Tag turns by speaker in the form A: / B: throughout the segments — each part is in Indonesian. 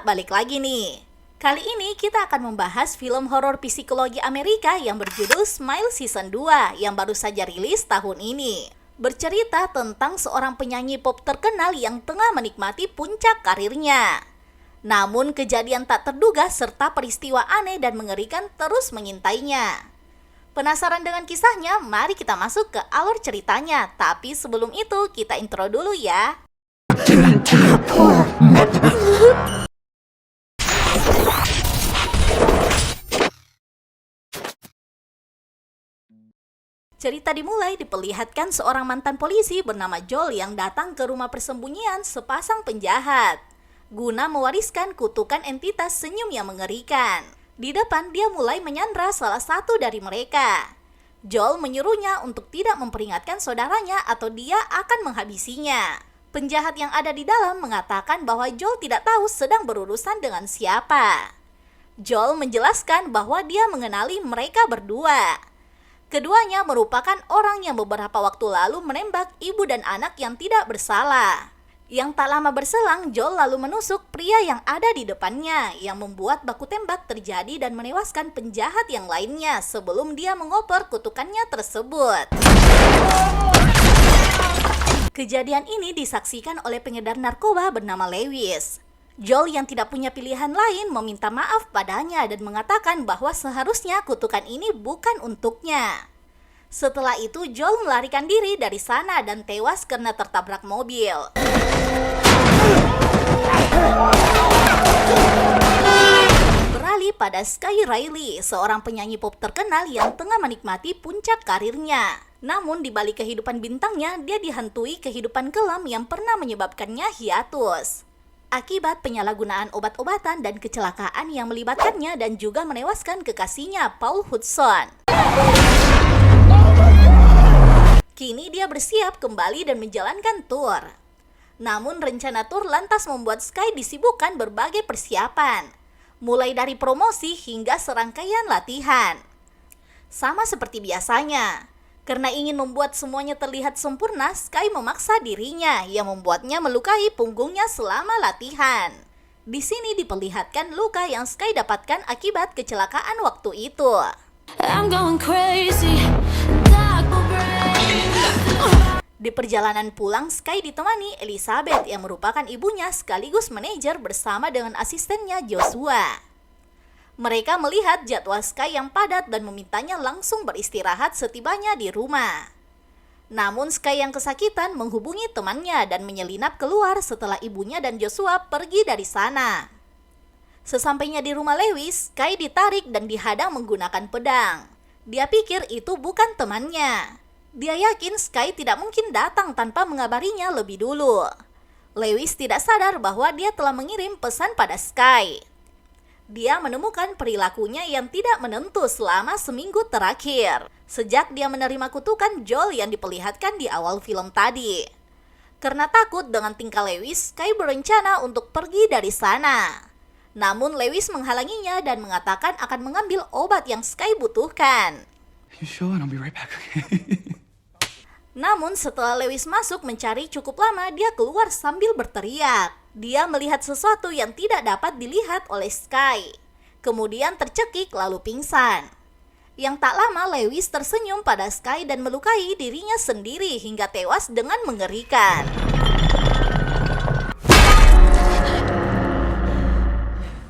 A: balik lagi nih. Kali ini kita akan membahas film horor psikologi Amerika yang berjudul Smile Season 2 yang baru saja rilis tahun ini. Bercerita tentang seorang penyanyi pop terkenal yang tengah menikmati puncak karirnya. Namun kejadian tak terduga serta peristiwa aneh dan mengerikan terus mengintainya. Penasaran dengan kisahnya? Mari kita masuk ke alur ceritanya. Tapi sebelum itu kita intro dulu ya. Cerita dimulai diperlihatkan seorang mantan polisi bernama Joel yang datang ke rumah persembunyian sepasang penjahat guna mewariskan kutukan entitas senyum yang mengerikan. Di depan dia mulai menyandra salah satu dari mereka. Joel menyuruhnya untuk tidak memperingatkan saudaranya atau dia akan menghabisinya. Penjahat yang ada di dalam mengatakan bahwa Joel tidak tahu sedang berurusan dengan siapa. Joel menjelaskan bahwa dia mengenali mereka berdua. Keduanya merupakan orang yang beberapa waktu lalu menembak ibu dan anak yang tidak bersalah. Yang tak lama berselang, Joel lalu menusuk pria yang ada di depannya, yang membuat baku tembak terjadi dan menewaskan penjahat yang lainnya sebelum dia mengoper kutukannya tersebut. Kejadian ini disaksikan oleh pengedar narkoba bernama Lewis. Joel yang tidak punya pilihan lain meminta maaf padanya dan mengatakan bahwa seharusnya kutukan ini bukan untuknya. Setelah itu Joel melarikan diri dari sana dan tewas karena tertabrak mobil. Beralih pada Sky Riley, seorang penyanyi pop terkenal yang tengah menikmati puncak karirnya. Namun di balik kehidupan bintangnya, dia dihantui kehidupan kelam yang pernah menyebabkannya hiatus. Akibat penyalahgunaan obat-obatan dan kecelakaan yang melibatkannya dan juga menewaskan kekasihnya, Paul Hudson. Kini dia bersiap kembali dan menjalankan tour. Namun rencana tour lantas membuat Sky disibukkan berbagai persiapan, mulai dari promosi hingga serangkaian latihan. Sama seperti biasanya, karena ingin membuat semuanya terlihat sempurna, Sky memaksa dirinya yang membuatnya melukai punggungnya selama latihan. Di sini diperlihatkan luka yang Sky dapatkan akibat kecelakaan waktu itu. I'm going crazy. Di perjalanan pulang, Sky ditemani Elizabeth yang merupakan ibunya sekaligus manajer bersama dengan asistennya Joshua. Mereka melihat jadwal Sky yang padat dan memintanya langsung beristirahat setibanya di rumah. Namun Sky yang kesakitan menghubungi temannya dan menyelinap keluar setelah ibunya dan Joshua pergi dari sana. Sesampainya di rumah Lewis, Sky ditarik dan dihadang menggunakan pedang. Dia pikir itu bukan temannya. Dia yakin Sky tidak mungkin datang tanpa mengabarinya lebih dulu. Lewis tidak sadar bahwa dia telah mengirim pesan pada Sky. Dia menemukan perilakunya yang tidak menentu selama seminggu terakhir, sejak dia menerima kutukan Joel yang diperlihatkan di awal film tadi. Karena takut dengan tingkah Lewis, Sky berencana untuk pergi dari sana. Namun Lewis menghalanginya dan mengatakan akan mengambil obat yang Sky butuhkan.
B: You sure? I'll be right back, okay?
A: Namun setelah Lewis masuk mencari cukup lama, dia keluar sambil berteriak. Dia melihat sesuatu yang tidak dapat dilihat oleh Sky. Kemudian tercekik lalu pingsan. Yang tak lama Lewis tersenyum pada Sky dan melukai dirinya sendiri hingga tewas dengan mengerikan.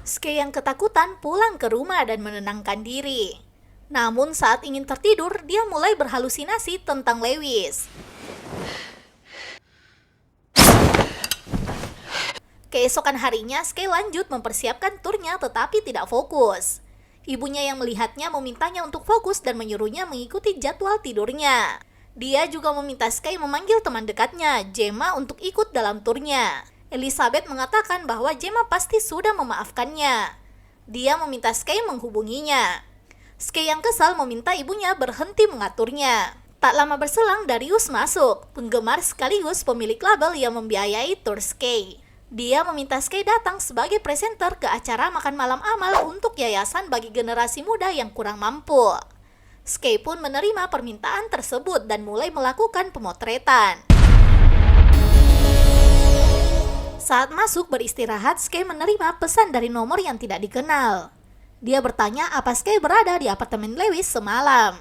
A: Sky yang ketakutan pulang ke rumah dan menenangkan diri. Namun saat ingin tertidur, dia mulai berhalusinasi tentang Lewis. Keesokan harinya, Sky lanjut mempersiapkan turnya tetapi tidak fokus. Ibunya yang melihatnya memintanya untuk fokus dan menyuruhnya mengikuti jadwal tidurnya. Dia juga meminta Sky memanggil teman dekatnya, Gemma, untuk ikut dalam turnya. Elizabeth mengatakan bahwa Gemma pasti sudah memaafkannya. Dia meminta Sky menghubunginya. Sky yang kesal meminta ibunya berhenti mengaturnya. Tak lama berselang, Darius masuk, penggemar sekaligus pemilik label yang membiayai tur Sky. Dia meminta Sky datang sebagai presenter ke acara makan malam amal untuk yayasan bagi generasi muda yang kurang mampu. Sky pun menerima permintaan tersebut dan mulai melakukan pemotretan. Saat masuk beristirahat, Skye menerima pesan dari nomor yang tidak dikenal. Dia bertanya apa Skye berada di apartemen Lewis semalam.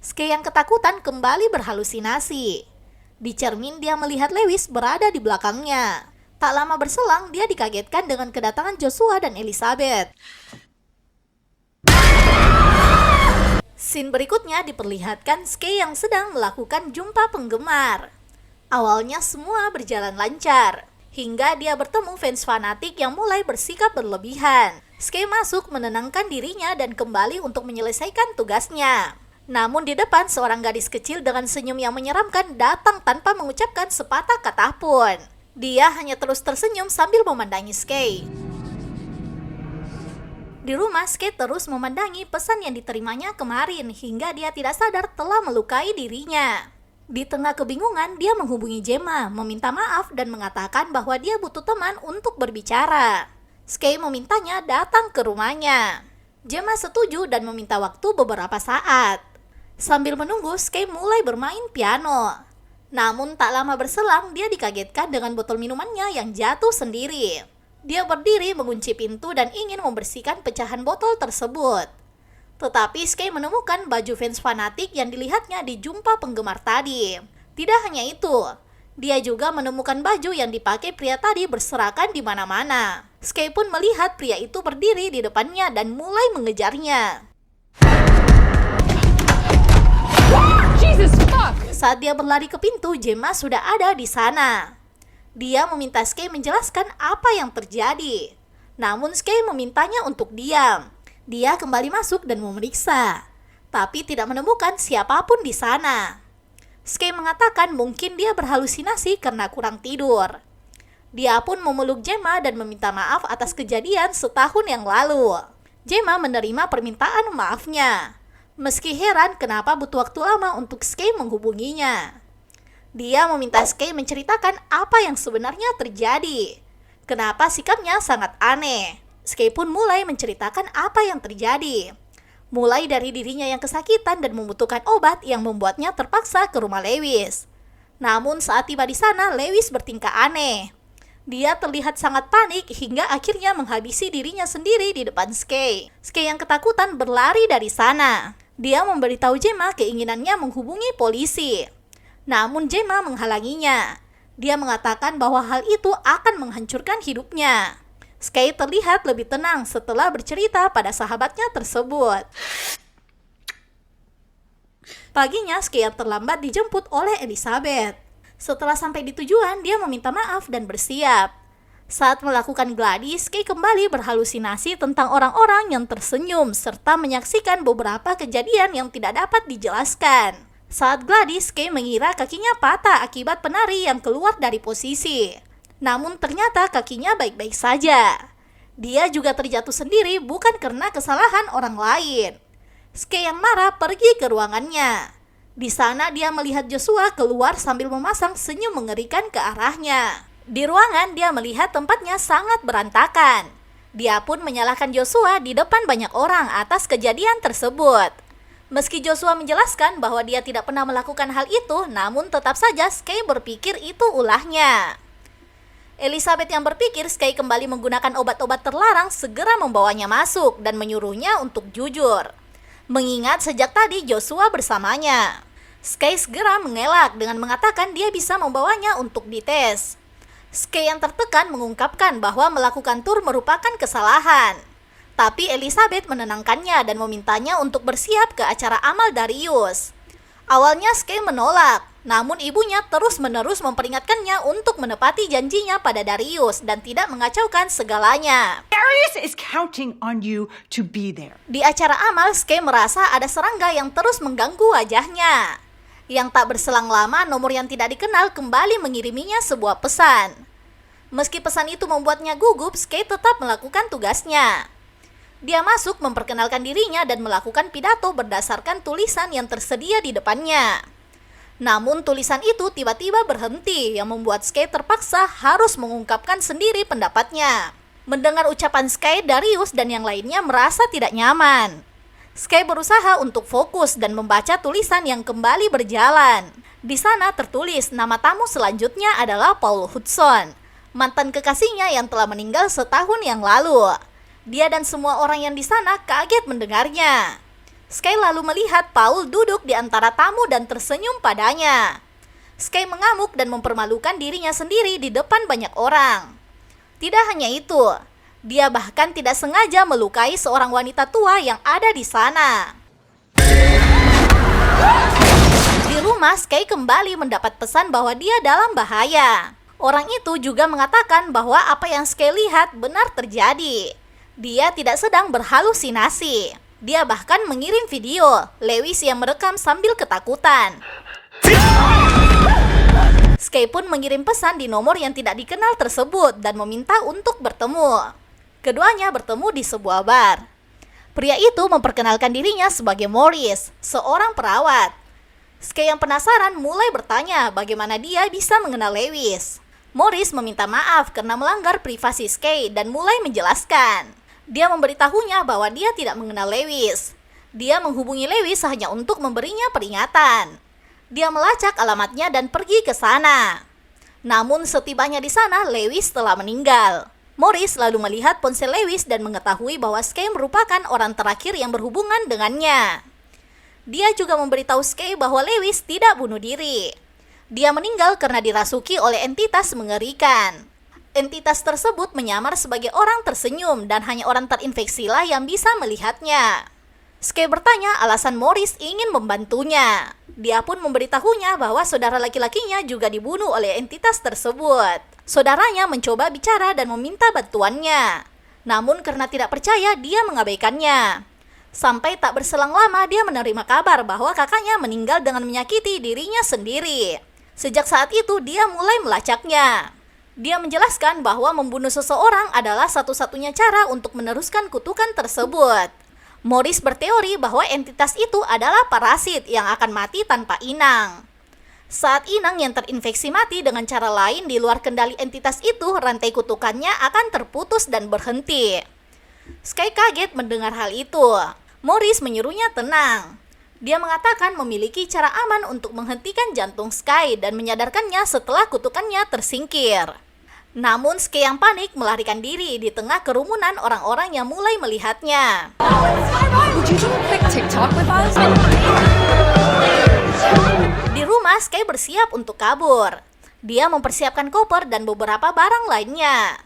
A: Skye yang ketakutan kembali berhalusinasi. Di cermin dia melihat Lewis berada di belakangnya. Tak lama berselang, dia dikagetkan dengan kedatangan Joshua dan Elizabeth. Scene berikutnya diperlihatkan Skye yang sedang melakukan jumpa penggemar. Awalnya semua berjalan lancar, hingga dia bertemu fans fanatik yang mulai bersikap berlebihan. Skye masuk menenangkan dirinya dan kembali untuk menyelesaikan tugasnya. Namun di depan seorang gadis kecil dengan senyum yang menyeramkan datang tanpa mengucapkan sepatah kata pun. Dia hanya terus tersenyum sambil memandangi Skye. Di rumah, Skye terus memandangi pesan yang diterimanya kemarin hingga dia tidak sadar telah melukai dirinya. Di tengah kebingungan, dia menghubungi Gemma, meminta maaf dan mengatakan bahwa dia butuh teman untuk berbicara. Skye memintanya datang ke rumahnya. Gemma setuju dan meminta waktu beberapa saat. Sambil menunggu, Skye mulai bermain piano. Namun tak lama berselang, dia dikagetkan dengan botol minumannya yang jatuh sendiri. Dia berdiri mengunci pintu dan ingin membersihkan pecahan botol tersebut. Tetapi Skye menemukan baju fans fanatik yang dilihatnya di jumpa penggemar tadi. Tidak hanya itu, dia juga menemukan baju yang dipakai pria tadi berserakan di mana-mana. Skye pun melihat pria itu berdiri di depannya dan mulai mengejarnya.
C: Jesus fuck!
A: Saat dia berlari ke pintu, Gemma sudah ada di sana. Dia meminta Skye menjelaskan apa yang terjadi. Namun Skye memintanya untuk diam. Dia kembali masuk dan memeriksa, tapi tidak menemukan siapapun di sana. Skye mengatakan mungkin dia berhalusinasi karena kurang tidur. Dia pun memeluk Gemma dan meminta maaf atas kejadian setahun yang lalu. Gemma menerima permintaan maafnya, meski heran kenapa butuh waktu lama untuk Skye menghubunginya. Dia meminta Skye menceritakan apa yang sebenarnya terjadi. Kenapa sikapnya sangat aneh. Skye pun mulai menceritakan apa yang terjadi. Mulai dari dirinya yang kesakitan dan membutuhkan obat yang membuatnya terpaksa ke rumah Lewis. Namun saat tiba di sana, Lewis bertingkah aneh. Dia terlihat sangat panik hingga akhirnya menghabisi dirinya sendiri di depan Skye. Skye yang ketakutan berlari dari sana. Dia memberitahu Gemma keinginannya menghubungi polisi. Namun Gemma menghalanginya. Dia mengatakan bahwa hal itu akan menghancurkan hidupnya. Skye terlihat lebih tenang setelah bercerita pada sahabatnya tersebut. Paginya, Skye yang terlambat dijemput oleh Elizabeth. Setelah sampai di tujuan, dia meminta maaf dan bersiap. Saat melakukan gladi, Skye kembali berhalusinasi tentang orang-orang yang tersenyum serta menyaksikan beberapa kejadian yang tidak dapat dijelaskan. Saat gladi, Skye mengira kakinya patah akibat penari yang keluar dari posisi. Namun ternyata kakinya baik-baik saja. Dia juga terjatuh sendiri bukan karena kesalahan orang lain. Skye yang marah pergi ke ruangannya. Di sana dia melihat Joshua keluar sambil memasang senyum mengerikan ke arahnya. Di ruangan dia melihat tempatnya sangat berantakan. Dia pun menyalahkan Joshua di depan banyak orang atas kejadian tersebut. Meski Joshua menjelaskan bahwa dia tidak pernah melakukan hal itu, namun tetap saja Skye berpikir itu ulahnya. Elizabeth yang berpikir Skye kembali menggunakan obat-obat terlarang segera membawanya masuk dan menyuruhnya untuk jujur. Mengingat sejak tadi Joshua bersamanya. Skye segera mengelak dengan mengatakan dia bisa membawanya untuk dites. Skye yang tertekan mengungkapkan bahwa melakukan tur merupakan kesalahan. Tapi Elizabeth menenangkannya dan memintanya untuk bersiap ke acara amal Darius. Awalnya Skye menolak, namun ibunya terus-menerus memperingatkannya untuk menepati janjinya pada Darius dan tidak mengacaukan segalanya.
C: Darius is counting on you to be there.
A: Di acara amal, Skye merasa ada serangga yang terus mengganggu wajahnya. Yang tak berselang lama, nomor yang tidak dikenal kembali mengiriminya sebuah pesan. Meski pesan itu membuatnya gugup, Skye tetap melakukan tugasnya. Dia masuk memperkenalkan dirinya dan melakukan pidato berdasarkan tulisan yang tersedia di depannya. Namun tulisan itu tiba-tiba berhenti yang membuat Skye terpaksa harus mengungkapkan sendiri pendapatnya. Mendengar ucapan Skye, Darius dan yang lainnya merasa tidak nyaman. Skye berusaha untuk fokus dan membaca tulisan yang kembali berjalan. Di sana tertulis nama tamu selanjutnya adalah Paul Hudson. mantan kekasihnya yang telah meninggal setahun yang lalu. Dia dan semua orang yang di sana kaget mendengarnya. Sky lalu melihat Paul duduk di antara tamu dan tersenyum padanya. Sky mengamuk dan mempermalukan dirinya sendiri di depan banyak orang. Tidak hanya itu, dia bahkan tidak sengaja melukai seorang wanita tua yang ada di sana. Di rumah, Sky kembali mendapat pesan bahwa dia dalam bahaya. Orang itu juga mengatakan bahwa apa yang Sky lihat benar terjadi. Dia tidak sedang berhalusinasi. Dia bahkan mengirim video Lewis yang merekam sambil ketakutan. Sky pun mengirim pesan di nomor yang tidak dikenal tersebut dan meminta untuk bertemu. Keduanya bertemu di sebuah bar. Pria itu memperkenalkan dirinya sebagai Morris, seorang perawat. Sky yang penasaran mulai bertanya bagaimana dia bisa mengenal Lewis. Morris meminta maaf karena melanggar privasi Sky dan mulai menjelaskan. Dia memberitahunya bahwa dia tidak mengenal Lewis. Dia menghubungi Lewis hanya untuk memberinya peringatan. Dia melacak alamatnya dan pergi ke sana. Namun setibanya di sana, Lewis telah meninggal. Morris lalu melihat ponsel Lewis dan mengetahui bahwa Sky merupakan orang terakhir yang berhubungan dengannya. Dia juga memberitahu Sky bahwa Lewis tidak bunuh diri. Dia meninggal karena dirasuki oleh entitas mengerikan. Entitas tersebut menyamar sebagai orang tersenyum dan hanya orang terinfeksilah yang bisa melihatnya. Sky bertanya alasan Morris ingin membantunya. Dia pun memberitahunya bahwa saudara laki-lakinya juga dibunuh oleh entitas tersebut. Saudaranya mencoba bicara dan meminta bantuannya. Namun karena tidak percaya, dia mengabaikannya. Sampai tak berselang lama dia menerima kabar bahwa kakaknya meninggal dengan menyakiti dirinya sendiri. Sejak saat itu dia mulai melacaknya. Dia menjelaskan bahwa membunuh seseorang adalah satu-satunya cara untuk meneruskan kutukan tersebut. Morris berteori bahwa entitas itu adalah parasit yang akan mati tanpa inang. Saat inang yang terinfeksi mati dengan cara lain di luar kendali entitas itu, rantai kutukannya akan terputus dan berhenti. Sky kaget mendengar hal itu. Morris menyuruhnya tenang. Dia mengatakan memiliki cara aman untuk menghentikan jantung Sky dan menyadarkannya setelah kutukannya tersingkir. Namun Sky yang panik melarikan diri di tengah kerumunan orang-orang yang mulai melihatnya.
C: Would you do a quick TikTok with us?
A: Di rumah, Sky bersiap untuk kabur. Dia mempersiapkan koper dan beberapa barang lainnya.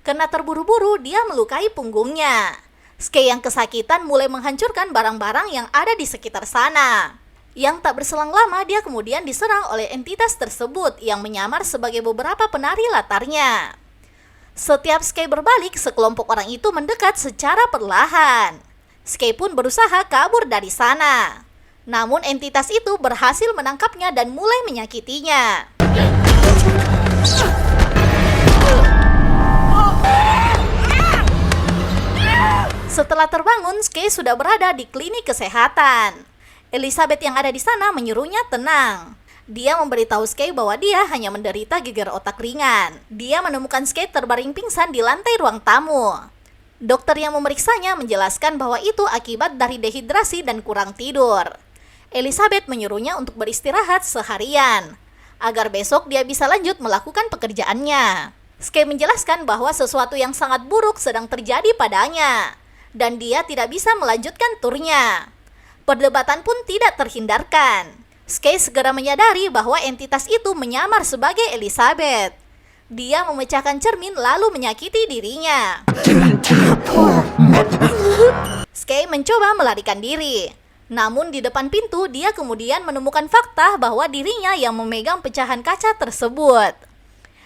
A: Karena terburu-buru, dia melukai punggungnya. Sky yang kesakitan mulai menghancurkan barang-barang yang ada di sekitar sana. Yang tak berselang lama, dia kemudian diserang oleh entitas tersebut yang menyamar sebagai beberapa penari latarnya. Setiap Sky berbalik, sekelompok orang itu mendekat secara perlahan. Sky pun berusaha kabur dari sana. Namun entitas itu berhasil menangkapnya dan mulai menyakitinya. Setelah terbangun, Sky sudah berada di klinik kesehatan. Elizabeth yang ada di sana menyuruhnya tenang. Dia memberitahu Sky bahwa dia hanya menderita gegar otak ringan. Dia menemukan Sky terbaring pingsan di lantai ruang tamu. Dokter yang memeriksanya menjelaskan bahwa itu akibat dari dehidrasi dan kurang tidur. Elizabeth menyuruhnya untuk beristirahat seharian, agar besok dia bisa lanjut melakukan pekerjaannya. Sky menjelaskan bahwa sesuatu yang sangat buruk sedang terjadi padanya, dan dia tidak bisa melanjutkan turnya. Perdebatan pun tidak terhindarkan. Sky segera menyadari bahwa entitas itu menyamar sebagai Elizabeth. Dia memecahkan cermin lalu menyakiti dirinya. Sky mencoba melarikan diri. Namun di depan pintu, dia kemudian menemukan fakta bahwa dirinya yang memegang pecahan kaca tersebut.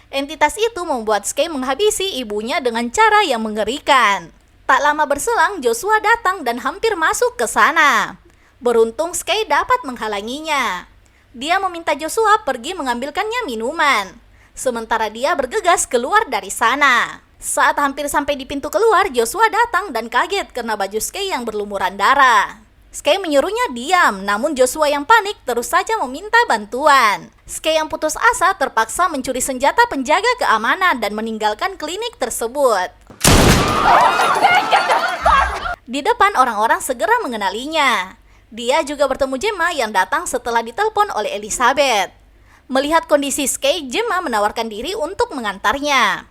A: Entitas itu membuat Sky menghabisi ibunya dengan cara yang mengerikan. Tak lama berselang, Joshua datang dan hampir masuk ke sana. Beruntung Sky dapat menghalanginya. Dia meminta Joshua pergi mengambilkannya minuman. Sementara dia bergegas keluar dari sana. Saat hampir sampai di pintu keluar, Joshua datang dan kaget karena baju Sky yang berlumuran darah. Sky menyuruhnya diam, namun Joshua yang panik terus saja meminta bantuan. Sky yang putus asa terpaksa mencuri senjata penjaga keamanan dan meninggalkan klinik tersebut. Di depan orang-orang segera mengenalinya. Dia juga bertemu Gemma yang datang setelah ditelepon oleh Elizabeth. Melihat kondisi Skye, Gemma menawarkan diri untuk mengantarnya.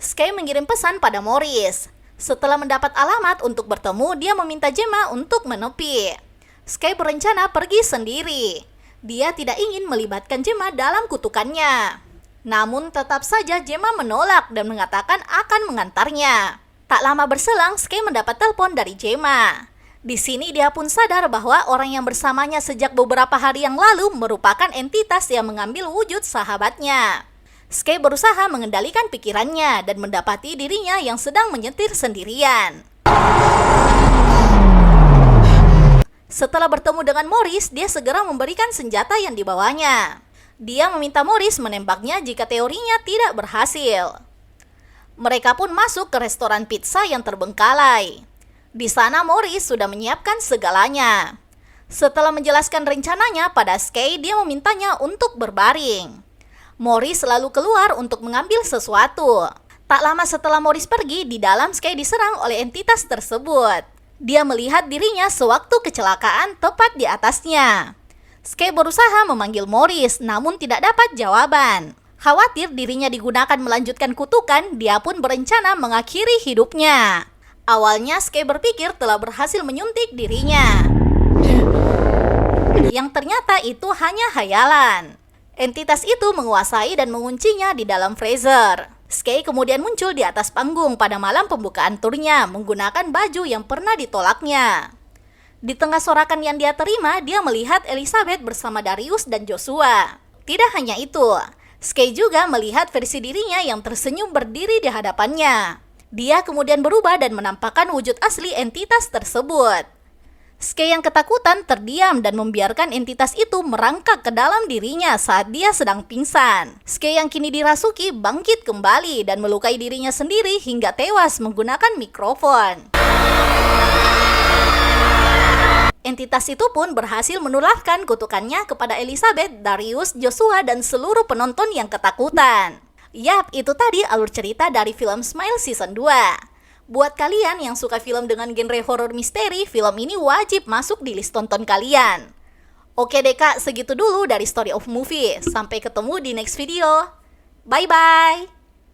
A: Skye mengirim pesan pada Maurice. Setelah mendapat alamat untuk bertemu, dia meminta Gemma untuk menepi. Skye berencana pergi sendiri. Dia tidak ingin melibatkan Gemma dalam kutukannya. Namun tetap saja Gemma menolak dan mengatakan akan mengantarnya. Tak lama berselang, Skye mendapat telepon dari Gemma. Di sini dia pun sadar bahwa orang yang bersamanya sejak beberapa hari yang lalu merupakan entitas yang mengambil wujud sahabatnya. Skye berusaha mengendalikan pikirannya dan mendapati dirinya yang sedang menyetir sendirian. Setelah bertemu dengan Maurice, dia segera memberikan senjata yang dibawanya. Dia meminta Maurice menembaknya jika teorinya tidak berhasil. Mereka pun masuk ke restoran pizza yang terbengkalai. Di sana Maurice sudah menyiapkan segalanya. Setelah menjelaskan rencananya pada Skye, dia memintanya untuk berbaring. Maurice lalu keluar untuk mengambil sesuatu. Tak lama setelah Maurice pergi, di dalam Skye diserang oleh entitas tersebut. Dia melihat dirinya sewaktu kecelakaan tepat di atasnya. Skye berusaha memanggil Maurice, namun tidak dapat jawaban. Khawatir dirinya digunakan melanjutkan kutukan, dia pun berencana mengakhiri hidupnya. Awalnya Skye berpikir telah berhasil menyuntik dirinya. Yang ternyata itu hanya khayalan. Entitas itu menguasai dan menguncinya di dalam freezer. Skye kemudian muncul di atas panggung pada malam pembukaan turnya menggunakan baju yang pernah ditolaknya. Di tengah sorakan yang dia terima, dia melihat Elizabeth bersama Darius dan Joshua. Tidak hanya itu, Skye juga melihat versi dirinya yang tersenyum berdiri di hadapannya. Dia kemudian berubah dan menampakkan wujud asli entitas tersebut. Skye yang ketakutan terdiam dan membiarkan entitas itu merangkak ke dalam dirinya saat dia sedang pingsan. Skye yang kini dirasuki bangkit kembali dan melukai dirinya sendiri hingga tewas menggunakan mikrofon. Entitas itu pun berhasil menularkan kutukannya kepada Elizabeth, Darius, Joshua, dan seluruh penonton yang ketakutan. Yap, itu tadi alur cerita dari film Smile Season 2. Buat kalian yang suka film dengan genre horor misteri, film ini wajib masuk di list tonton kalian. Oke deh kak, segitu dulu dari Story of Movie. Sampai ketemu di next video. Bye-bye!